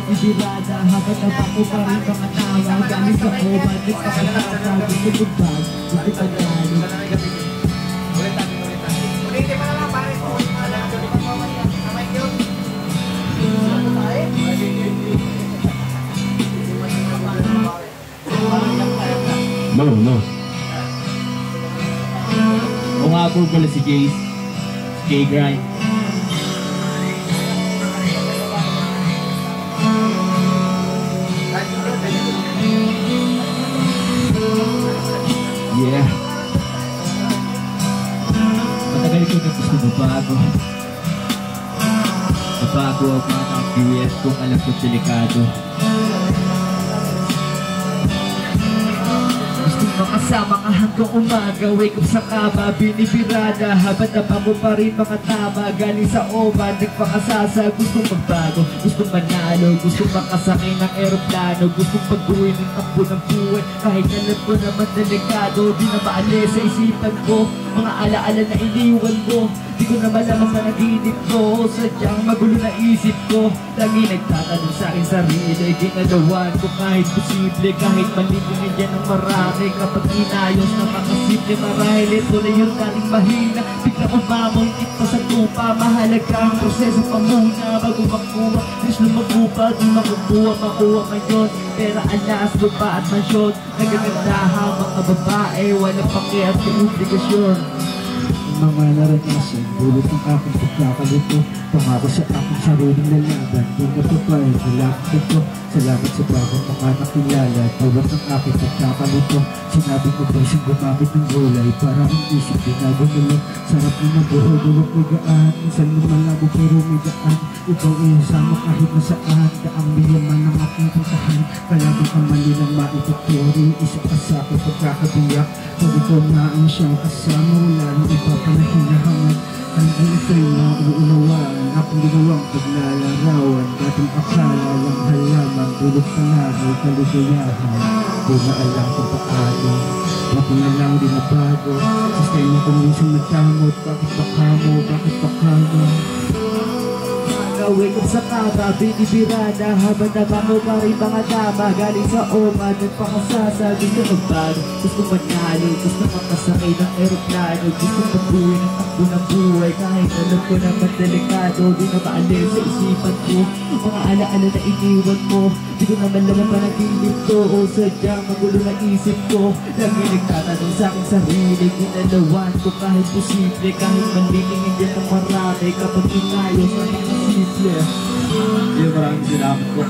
binibirada habang napako pa rin mga tawa. Galing sa obat, nagpakatata. Gusto ko bag, gusto ka gano'n. Ulitin mo na lang pare ko. Kamay yun. No. O nga po pala si Jace. J-Grind. Yeah. Matagal ko na gusto mabago. Mabago ang mga QS kung alam ko delikado. Makasama ka hanggang umaga, wake up sa kama, binibirada habang napako pa rin mga tama. Galing sa oba, nagpakasasa, gustong magbago, gustong manalo, gustong makasakay ng eroplano, gustong pag-uwi ng takbo ng buhay. Kahit alam ko naman delikado, di na maalis sa isipan ko mga alaala na iniwan mo. Di ko na malaman sa naginip ko, sadyang magulo na isip ko. Lagi nagtatanong sa akin sarili, ginalawan ko kahit posible, kahit maligungin yan ng marami. Kapag inayos na makasimple, marahil ito na yung dating mahina. Bigla umamon, pa sa tupa, mahalaga ang proseso pa muna bago makuha. Wish na magupa, di makukuha man yun. Pera, alas, lupa at mansyon, nagagandahan mga babae, walang pakiat sa obligasyon. Mga naranasan, dulot ng aking pagkakalito. Pangako sa aking sariling lalaban, di natupay, nilakit ko. Salamat sa bagong mga nakilala, dulot ng aking pagkakalito. Sinabi ko ba siyang gumamit ng gulay para ang isip ginagumulo. Sarap mo na buhay, dulot may gaan, minsan lumalabo pero may gaan. Ikaw isama kahit na saan, daang niyaman ang aking puntahan. Kalaban ang mali ng maituturi, isa ka sa aking pagkakabiyak. Pag ikaw na ang siyang kasama, wala nang iba pa na hinahangat. Ang sa'yo na uunawaan, aking ginawang paglalarawan. Dating akala lang halaman, dulot pa na ay kaligayahan. Di na alam kung paano, ako na lang din na bago. Sa inyo kung minsan nagkamot, bakit baka mo, bakit baka mo. Wake up sa kama, binibirada habang napako pa rin mga tama. Galing sa oma, nagpakasasa, gusto magbago, gusto manalo, gusto makasakay ng eroplano, gusto mag-uwi ng takbo ng buhay. Kahit alam ko naman delikado, di na maalis sa isipan ko mga alaala na iniwan mo. Di ko naman laman pa naginip ko, o sadyang magulo na isip ko. Lagi nagtatanong sa aking sarili, ginalawan ko kahit posible, kahit manlilingin din ng marami. Kapag inayos na mga simple. Maraming salamat po.